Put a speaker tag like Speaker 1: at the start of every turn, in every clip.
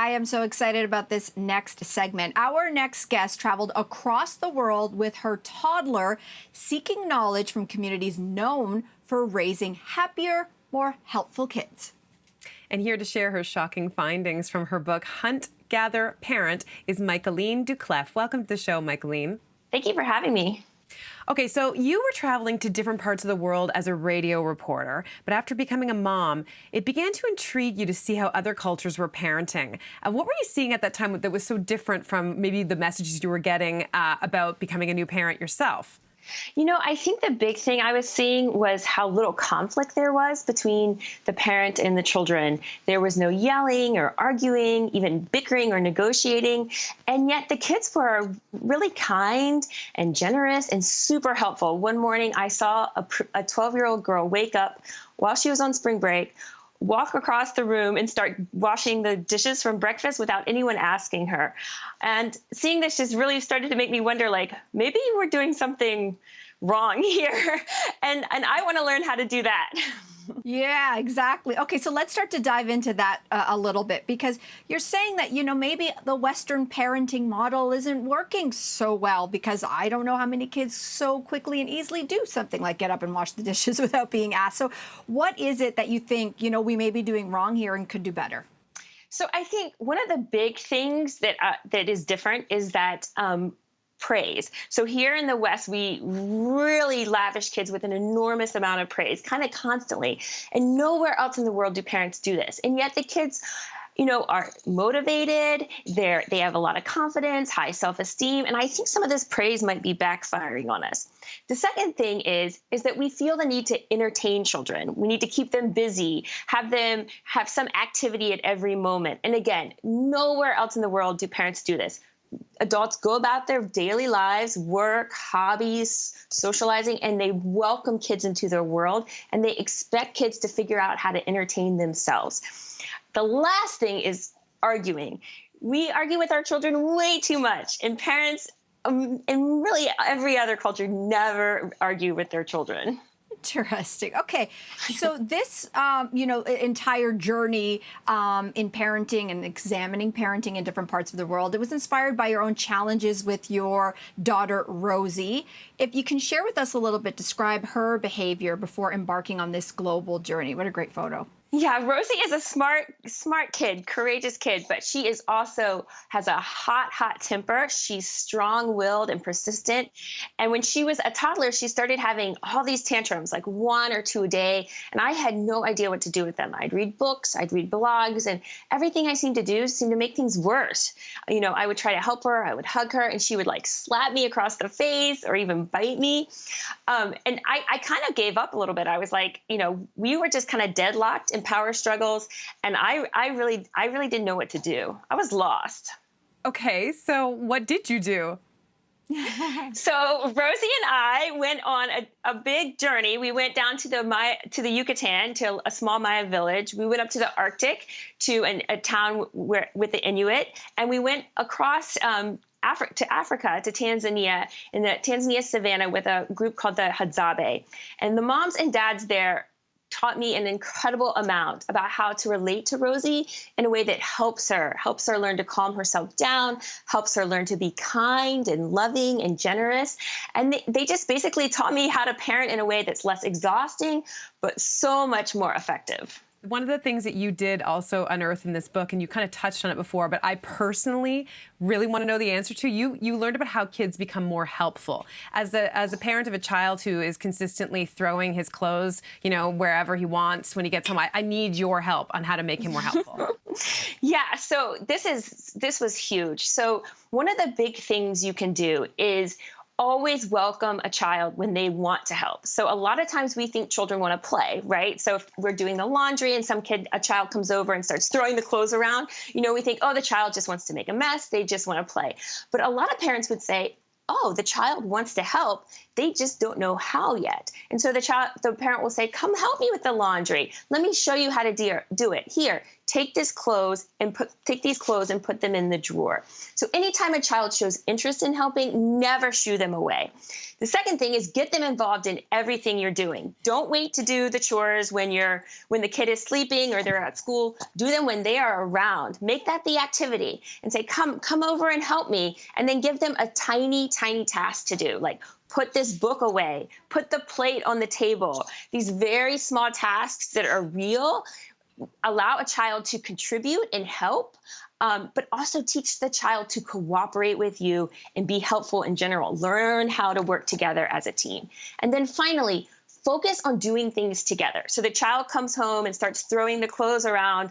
Speaker 1: I am so excited about this next segment. Our next guest traveled across the world with her toddler, seeking knowledge from communities known for raising happier, more helpful kids.
Speaker 2: And here to share her shocking findings from her book, Hunt, Gather, Parent, is Michaeleen Doucleff. Welcome to the show, Michaeleen.
Speaker 3: Thank you for having me.
Speaker 2: Okay, so you were traveling to different parts of the world as a radio reporter, but after becoming a mom, it began to intrigue you to see how other cultures were parenting. What were you seeing at that time that was so different from maybe the messages you were getting about becoming a new parent yourself?
Speaker 3: You know, I think the big thing I was seeing was how little conflict there was between the parent and the children. There was no yelling or arguing, even bickering or negotiating. And yet the kids were really kind and generous and super helpful. One morning I saw a 12-year-old girl wake up while she was on spring break, walk across the room and start washing the dishes from breakfast without anyone asking her. And seeing this just really started to make me wonder, like, maybe we're doing something wrong here. And I want to learn how to do that.
Speaker 1: Yeah, exactly. Okay, so let's start to dive into that a little bit, because you're saying that, you know, maybe the Western parenting model isn't working so well, because I don't know how many kids so quickly and easily do something like get up and wash the dishes without being asked. So what is it that you think, you know, we may be doing wrong here and could do better?
Speaker 3: So I think one of the big things that is different is that praise. So here in the West, we really lavish kids with an enormous amount of praise, kind of constantly. And nowhere else in the world do parents do this. And yet the kids, you know, are motivated. They have a lot of confidence, high self-esteem. And I think some of this praise might be backfiring on us. The second thing is that we feel the need to entertain children. We need to keep them busy, have them have some activity at every moment. And again, nowhere else in the world do parents do this. Adults go about their daily lives, work, hobbies, socializing, and they welcome kids into their world, and they expect kids to figure out how to entertain themselves. The last thing is arguing. We argue with our children way too much, and parents, and really every other culture, never argue with their children.
Speaker 1: Interesting. Okay. So this, you know, entire journey in parenting and examining parenting in different parts of the world, it was inspired by your own challenges with your daughter, Rosie. If you can share with us a little bit, describe her behavior before embarking on this global journey. What a great photo.
Speaker 3: Yeah, Rosie is a smart kid, courageous kid, but she is also has a hot temper. She's strong-willed and persistent. And when she was a toddler, she started having all these tantrums, like 1 or 2 a day. And I had no idea what to do with them. I'd read books, I'd read blogs, and everything I seemed to do seemed to make things worse. You know, I would try to help her, I would hug her, and she would like slap me across the face or even bite me. And I kind of gave up a little bit. I was like, you know, we were just kind of deadlocked in power struggles, and I really didn't know what to do. I was lost.
Speaker 2: Okay, so what did you do?
Speaker 3: So Rosie and I went on a big journey. We went down to the Yucatan, to a small Maya village. We went up to the Arctic, to a town with the Inuit, and we went across Africa, to Tanzania, in the Tanzania savannah with a group called the Hadzabe. And the moms and dads there taught me an incredible amount about how to relate to Rosie in a way that helps her learn to calm herself down, helps her learn to be kind and loving and generous. And they just basically taught me how to parent in a way that's less exhausting, but so much more effective.
Speaker 2: One of the things that you did also unearth in this book, and you kind of touched on it before, but I personally really want to know the answer to, you learned about how kids become more helpful. As a parent of a child who is consistently throwing his clothes, you know, wherever he wants when he gets home, I need your help on how to make him more helpful.
Speaker 3: Yeah, so this was huge. So one of the big things you can do is always welcome a child when they want to help. So a lot of times we think children want to play, right? So if we're doing the laundry and a child comes over and starts throwing the clothes around, you know, we think, oh, the child just wants to make a mess. They just want to play. But a lot of parents would say, oh, the child wants to help. They just don't know how yet. And so the parent will say, come help me with the laundry. Let me show you how to do it. Here, take these clothes and put them in the drawer. So anytime a child shows interest in helping, never shoo them away. The second thing is get them involved in everything you're doing. Don't wait to do the chores when the kid is sleeping or they're at school. Do them when they are around. Make that the activity and say, come over and help me. And then give them a tiny, tiny task to do, like put this book away, put the plate on the table. These very small tasks that are real allow a child to contribute and help, but also teach the child to cooperate with you and be helpful in general. Learn how to work together as a team. And then finally, focus on doing things together. So the child comes home and starts throwing the clothes around,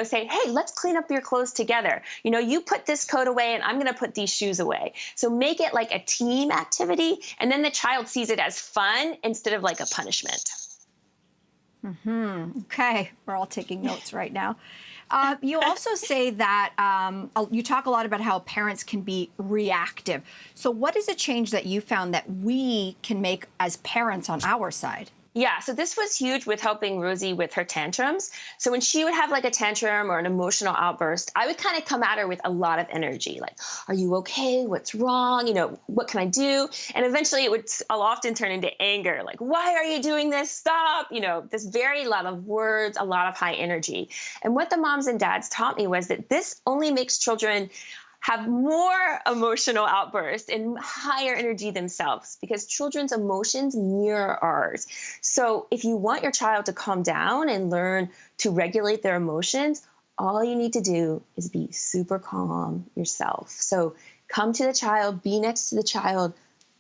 Speaker 3: say, hey, let's clean up your clothes together. You put this coat away and I'm going to put these shoes away. So make it like a team activity. And then the child sees it as fun instead of like a punishment.
Speaker 1: Okay, we're all taking notes right now. You also say that you talk a lot about how parents can be reactive. So what is a change that you found that we can make as parents on our side?
Speaker 3: Yeah, so this was huge with helping Rosie with her tantrums. So when she would have like a tantrum or an emotional outburst, I would kind of come at her with a lot of energy, like, are you okay? What's wrong? What can I do? And eventually I'll often turn into anger, like, why are you doing this? Stop. This very lot of words, a lot of high energy. And what the moms and dads taught me was that this only makes children have more emotional outbursts and higher energy themselves, because children's emotions mirror ours. So if you want your child to calm down and learn to regulate their emotions, all you need to do is be super calm yourself. So come to the child, be next to the child,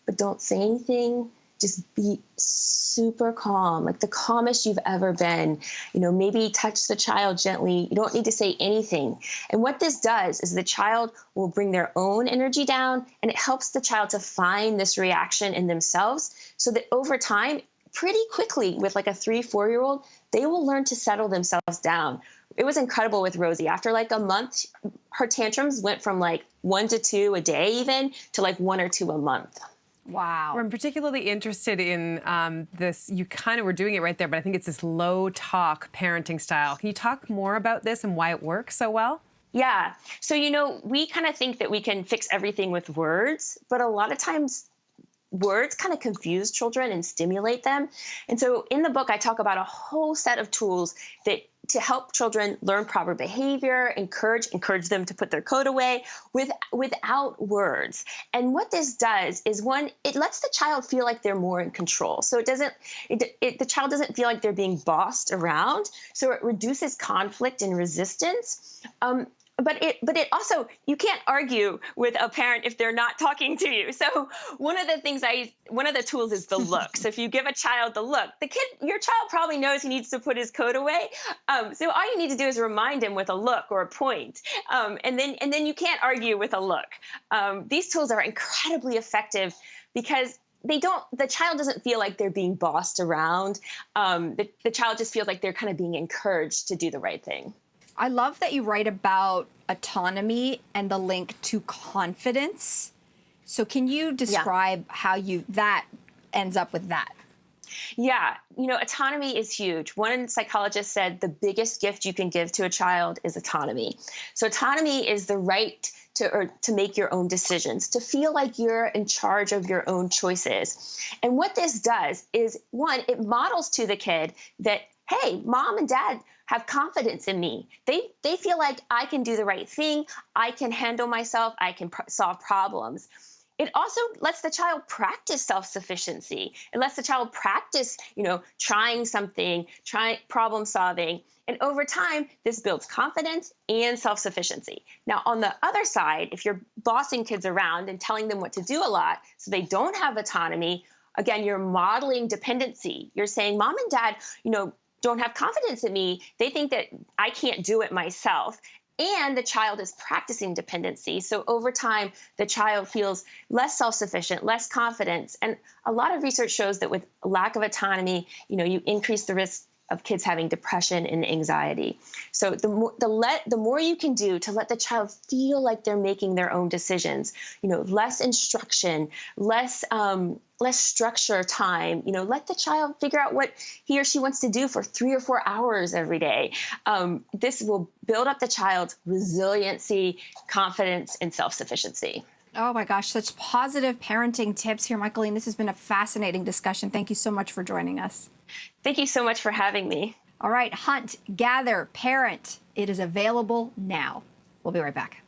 Speaker 3: but don't say anything. Just be super calm, like the calmest you've ever been. Maybe touch the child gently. You don't need to say anything. And what this does is the child will bring their own energy down, and it helps the child to find this reaction in themselves, so that over time, pretty quickly, with like a 3-4-year-old, they will learn to settle themselves down. It was incredible with Rosie. After like a month, her tantrums went from like 1 to 2 a day even to like 1 or 2 a month.
Speaker 1: Wow.
Speaker 2: I'm particularly interested in this. You kind of were doing it right there, but I think it's this low talk parenting style. Can you talk more about this and why it works so well?
Speaker 3: Yeah. So, we kind of think that we can fix everything with words, but a lot of times words kind of confuse children and stimulate them. And so in the book, I talk about a whole set of tools to help children learn proper behavior, encourage them to put their coat away without words. And what this does is, one, it lets the child feel like they're more in control. So the child doesn't feel like they're being bossed around. So it reduces conflict and resistance. But it also, you can't argue with a parent if they're not talking to you. So one of the tools is the look. So if you give a child the look, your child probably knows he needs to put his coat away. So all you need to do is remind him with a look or a point. And then you can't argue with a look. These tools are incredibly effective because the child doesn't feel like they're being bossed around. The child just feels like they're kind of being encouraged to do the right thing.
Speaker 1: I love that you write about autonomy and the link to confidence. So can you describe how that ends up with that?
Speaker 3: Yeah. Autonomy is huge. One psychologist said the biggest gift you can give to a child is autonomy. So autonomy is the right to make your own decisions, to feel like you're in charge of your own choices. And what this does is, one, it models to the kid that, hey, mom and dad have confidence in me. They feel like I can do the right thing. I can handle myself. I can solve problems. It also lets the child practice self-sufficiency. It lets the child practice, trying something, problem solving. And over time, this builds confidence and self-sufficiency. Now, on the other side, if you're bossing kids around and telling them what to do a lot so they don't have autonomy, again, you're modeling dependency. You're saying, mom and dad, don't have confidence in me. They think that I can't do it myself. And the child is practicing dependency. So over time, the child feels less self-sufficient, less confidence. And a lot of research shows that with lack of autonomy, you increase the risk of kids having depression and anxiety. So the more you can do to let the child feel like they're making their own decisions, less instruction, less let's structure time. Let the child figure out what he or she wants to do for 3 or 4 hours every day. This will build up the child's resiliency, confidence, and self-sufficiency.
Speaker 1: Oh my gosh, such positive parenting tips here, Michaeleen. This has been a fascinating discussion. Thank you so much for joining us.
Speaker 3: Thank you so much for having me.
Speaker 1: All right, hunt, gather, parent. It is available now. We'll be right back.